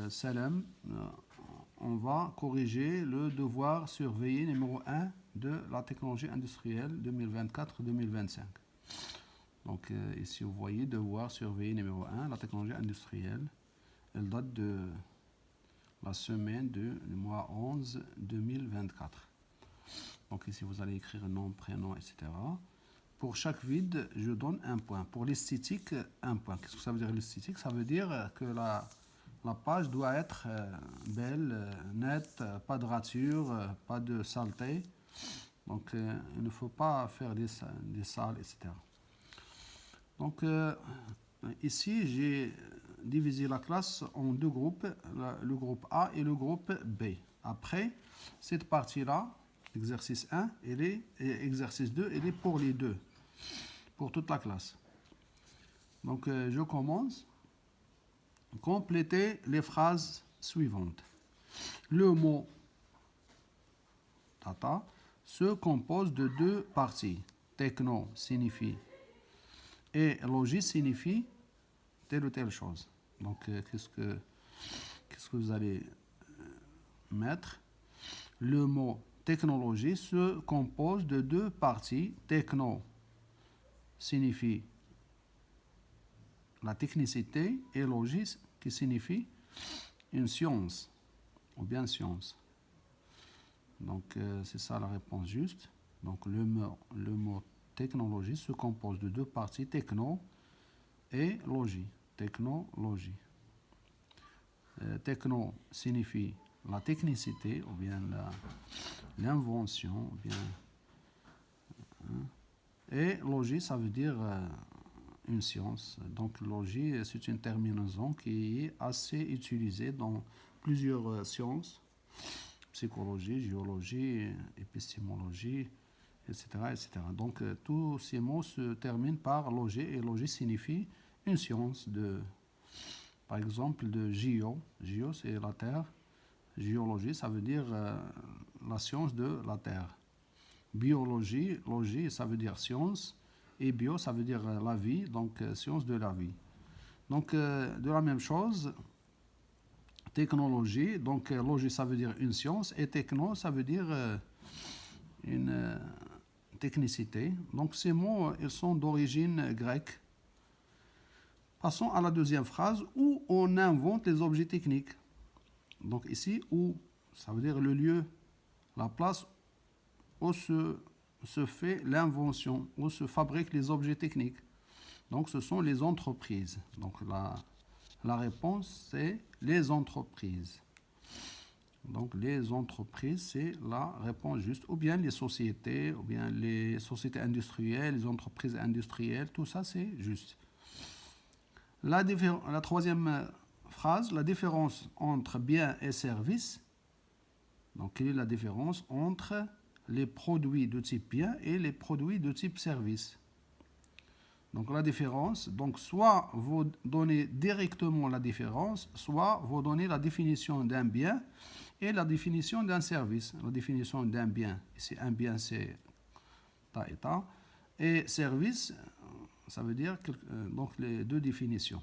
Salem, on va corriger le devoir surveillé numéro 1 de la technologie industrielle 2024-2025. Donc ici vous voyez devoir surveillé numéro 1, la technologie industrielle. Elle date de la semaine du mois 11 2024. Donc ici vous allez écrire nom, prénom, etc. Pour chaque vide, je donne un point. Pour l'esthétique, un point. Qu'est-ce que ça veut dire l'esthétique? Ça veut dire que la page doit être belle, nette, pas de rature, pas de saleté. Donc il ne faut pas faire des salles, etc. Donc ici, j'ai divisé la classe en deux groupes, le groupe A et le groupe B. Après, cette partie-là, exercice 1 et exercice 2, elle est pour les deux, pour toute la classe. Donc je commence. Complétez les phrases suivantes. Le mot data se compose de deux parties. Techno signifie et logis signifie telle ou telle chose. Donc qu'est-ce que vous allez mettre? Le mot technologie se compose de deux parties. Techno signifie la technicité et logis qui signifie une science ou bien science. Donc c'est ça la réponse juste. Donc le mot technologie se compose de deux parties, techno et logis. Technologie. Techno signifie la technicité ou bien l'invention, et logis, ça veut dire une science. Donc logis, c'est une terminaison qui est assez utilisée dans plusieurs sciences, psychologie, géologie, épistémologie, etc. etc. Donc tous ces mots se terminent par logis, et logis signifie une science par exemple, de géo. Géo, c'est la Terre. Géologie, ça veut dire la science de la Terre. Biologie, logie, ça veut dire science. Et bio, ça veut dire la vie, donc science de la vie. Donc, de la même chose, technologie, donc logie, ça veut dire une science. Et techno, ça veut dire une technicité. Donc, ces mots, ils sont d'origine grecque. Passons à la deuxième phrase, où on invente les objets techniques. Donc ici, où, ça veut dire le lieu, la place où se fait l'invention, où se fabriquent les objets techniques. Donc ce sont les entreprises. Donc la réponse, c'est les entreprises. Donc les entreprises, c'est la réponse juste. Ou bien les sociétés, ou bien les sociétés industrielles, les entreprises industrielles, tout ça, c'est juste. La troisième phrase, la différence entre biens et services. Donc, quelle est la différence entre les produits de type bien et les produits de type service? Donc, la différence, donc soit vous donnez directement la différence, soit vous donnez la définition d'un bien et la définition d'un service. La définition d'un bien, ici un bien c'est ta et ta, et service, ça veut dire donc les deux définitions.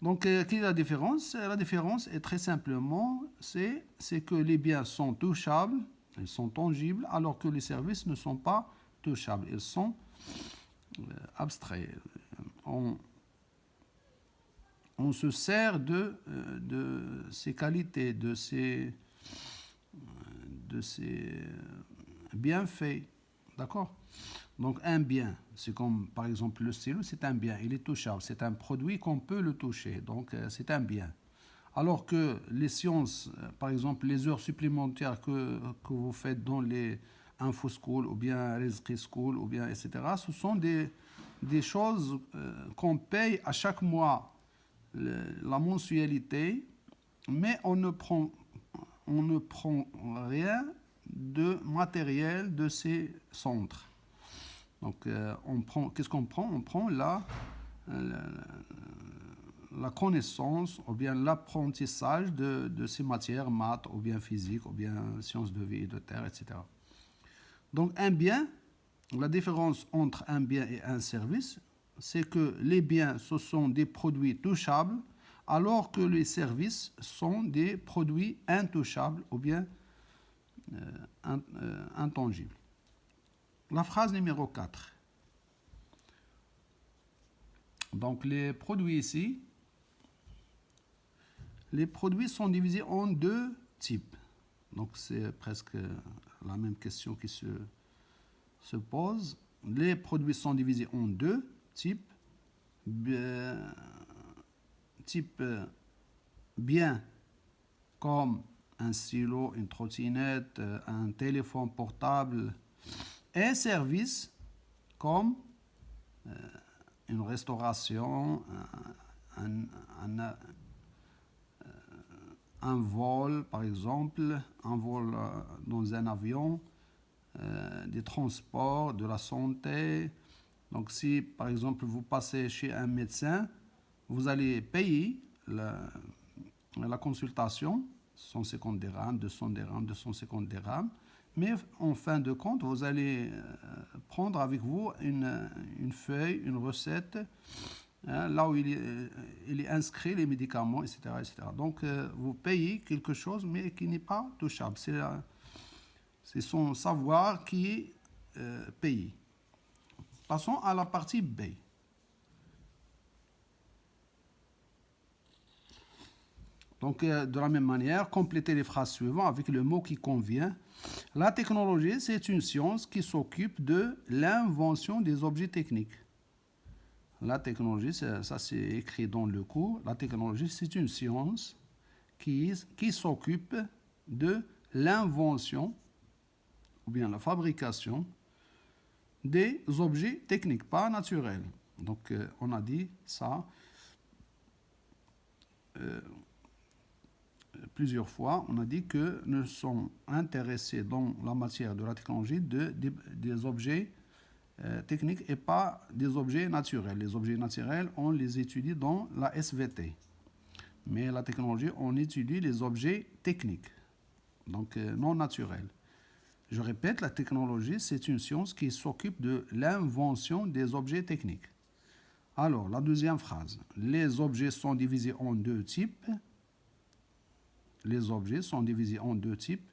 Donc, quelle est la différence? La différence est très simplement, c'est que les biens sont touchables, ils sont tangibles, alors que les services ne sont pas touchables, ils sont abstraits. On se sert de ces qualités, de ces bienfaits, d'accord? Donc un bien, c'est comme par exemple le stylo, c'est un bien, il est touchable, c'est un produit qu'on peut le toucher, donc c'est un bien. Alors que les sciences, par exemple les heures supplémentaires que vous faites dans les info school ou bien Rizqi school ou bien etc., ce sont des choses qu'on paye à chaque mois, la mensualité, mais on ne prend rien de matériel de ces centres. Donc, qu'est-ce qu'on prend? On prend la connaissance ou bien l'apprentissage de ces matières, maths ou bien physique ou bien sciences de vie et de terre, etc. Donc, un bien, la différence entre un bien et un service, c'est que les biens, ce sont des produits touchables, alors que les services sont des produits intouchables ou bien intangibles. La phrase numéro 4. Donc les produits ici, les produits sont divisés en deux types. Donc c'est presque la même question qui se pose. Les produits sont divisés en deux types. Type bien comme un stylo, une trottinette, un téléphone portable, et service comme une restauration, un vol par exemple, un vol dans un avion, des transports, de la santé. Donc si par exemple vous passez chez un médecin, vous allez payer la consultation, 150 dirhams, 200 dirhams, 250 dirhams, mais en fin de compte, vous allez prendre avec vous une feuille, une recette, là où il est inscrit les médicaments, etc. etc. Donc vous payez quelque chose, mais qui n'est pas touchable. C'est son savoir qui est payé. Passons à la partie B. Donc, de la même manière, complétez les phrases suivantes avec le mot qui convient. La technologie, c'est une science qui s'occupe de l'invention des objets techniques. La technologie, ça c'est écrit dans le cours. La technologie, c'est une science qui s'occupe de l'invention ou bien la fabrication des objets techniques, pas naturels. Donc, on a dit ça. Plusieurs fois, on a dit que nous sommes intéressés dans la matière de la technologie des objets techniques et pas des objets naturels. Les objets naturels, on les étudie dans la SVT. Mais la technologie, on étudie les objets techniques, donc non naturels. Je répète, la technologie, c'est une science qui s'occupe de l'invention des objets techniques. Alors, la deuxième phrase. Les objets sont divisés en deux types. Les objets sont divisés en deux types,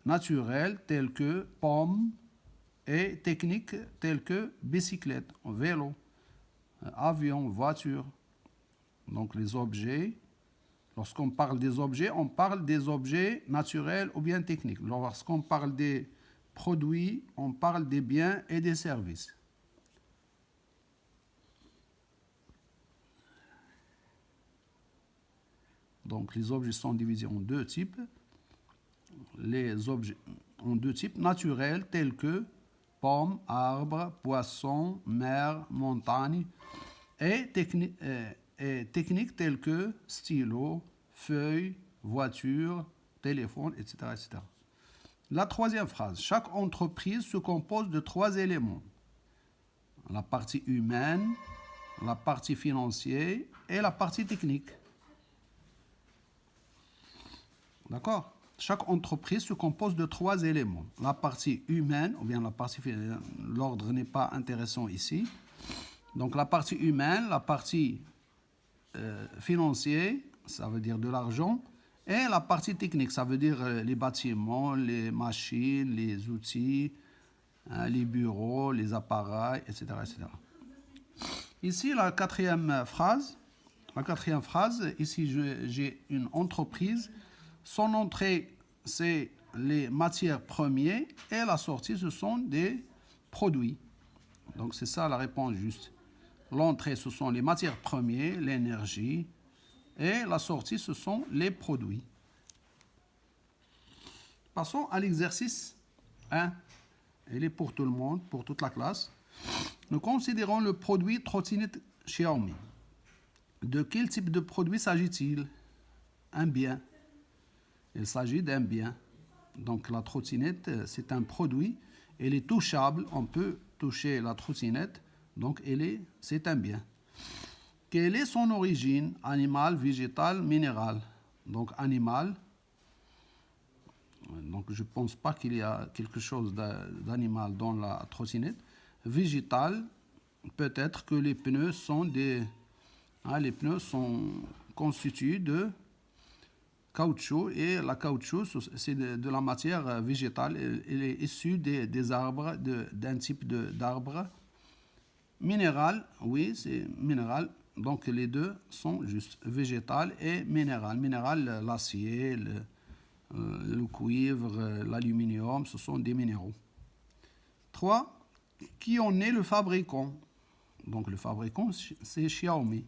naturels tels que pommes et techniques tels que bicyclette, vélo, avion, voiture. Donc les objets, lorsqu'on parle des objets, on parle des objets naturels ou bien techniques. Lorsqu'on parle des produits, on parle des biens et des services. Donc les objets sont divisés en deux types. Les objets en deux types naturels tels que pommes, arbres, poissons, mer, montagne et techniques telles que stylo, feuille, voiture, téléphone, etc., etc. La troisième phrase. Chaque entreprise se compose de trois éléments. La partie humaine, la partie financière et la partie technique. D'accord? Chaque entreprise se compose de trois éléments. La partie humaine, ou bien la partie... L'ordre n'est pas intéressant ici. Donc la partie humaine, la partie financière, ça veut dire de l'argent, et la partie technique, ça veut dire les bâtiments, les machines, les outils, les bureaux, les appareils, etc., etc. Ici, la quatrième phrase, ici j'ai une entreprise. Son entrée, c'est les matières premières et la sortie, ce sont des produits. Donc, c'est ça la réponse juste. L'entrée, ce sont les matières premières, l'énergie, et la sortie, ce sont les produits. Passons à l'exercice 1. Il est pour tout le monde, pour toute la classe. Nous considérons le produit trottinette Xiaomi. De quel type de produit s'agit-il? Un bien. Il s'agit d'un bien. Donc la trottinette, c'est un produit. Elle est touchable. On peut toucher la trottinette. Donc c'est un bien. Quelle est son origine? Animal, végétal, minéral. Donc animal. Donc je ne pense pas qu'il y a quelque chose d'animal dans la trottinette. Végétal, peut-être que les pneus sont les pneus sont constitue de caoutchouc, et la caoutchouc, c'est de la matière végétale. Elle est issue des arbres, d'un type d'arbre minéral. Oui, c'est minéral. Donc les deux sont juste végétal et minéral. Minéral, l'acier, le cuivre, l'aluminium, ce sont des minéraux. 3. Qui en est le fabricant? Donc le fabricant, c'est Xiaomi.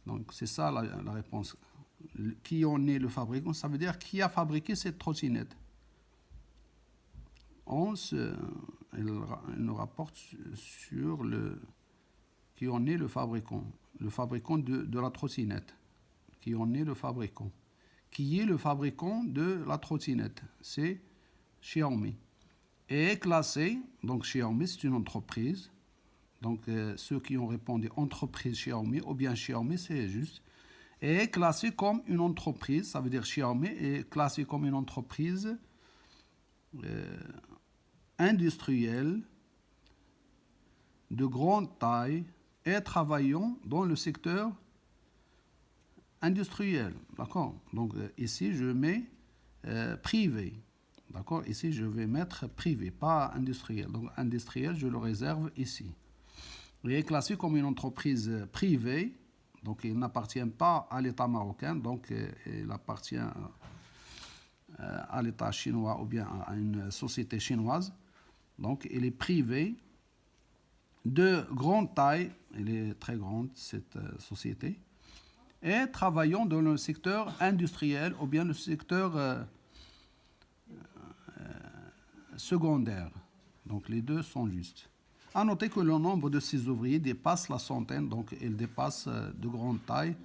Donc c'est ça la réponse. Qui en est le fabricant? Ça veut dire qui a fabriqué cette trottinette. Elle nous rapporte sur qui en est le fabricant. Le fabricant de la trottinette. Qui en est le fabricant. Qui est le fabricant de la trottinette? C'est Xiaomi. Et est classé, donc Xiaomi, c'est une entreprise. Donc ceux qui ont répondu entreprise Xiaomi, ou bien Xiaomi, c'est juste. Et est classé comme une entreprise, ça veut dire Xiaomi est classé comme une entreprise industrielle de grande taille et travaillant dans le secteur industriel. D'accord? Donc ici, je mets privé. D'accord? Ici, je vais mettre privé, pas industriel. Donc industriel, je le réserve ici. Il est classé comme une entreprise privée, donc il n'appartient pas à l'État marocain, donc il appartient à l'État chinois ou bien à une société chinoise. Donc il est privé de grande taille, elle est très grande cette société, et travaillant dans le secteur industriel ou bien le secteur secondaire. Donc les deux sont justes. À noter que le nombre de ces ouvriers dépasse la centaine, donc il dépasse de grande taille.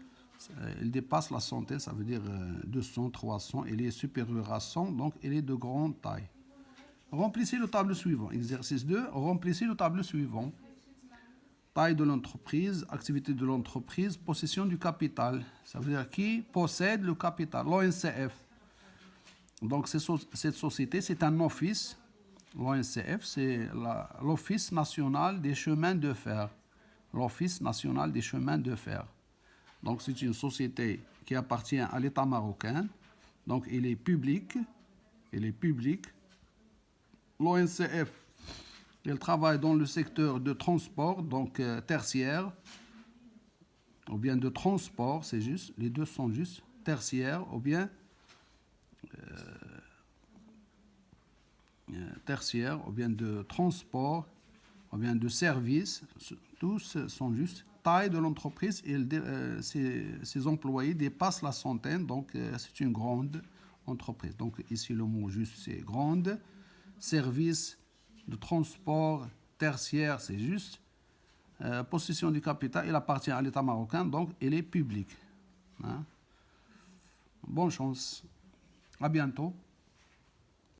Il dépasse la centaine, ça veut dire 200, 300. Il est supérieur à 100, donc il est de grande taille. Remplissez le tableau suivant. Exercice 2, remplissez le tableau suivant. Taille de l'entreprise, activité de l'entreprise, possession du capital. Ça veut dire qui possède le capital, l'ONCF. Donc cette société, c'est un office. L'ONCF, c'est l'Office national des chemins de fer. L'Office national des chemins de fer. Donc c'est une société qui appartient à l'État marocain. Donc il est public. Il est public. L'ONCF, il travaille dans le secteur de transport, donc tertiaire, ou bien de transport, c'est juste, les deux sont justes, tertiaire, ou bien tertiaire, ou bien de transport, ou bien de service, tous sont justes. Taille de l'entreprise, ses employés dépassent la centaine, donc c'est une grande entreprise. Donc ici le mot juste c'est grande. Service de transport tertiaire, c'est juste. Possession du capital, il appartient à l'État marocain, donc il est public. Hein? Bonne chance. À bientôt.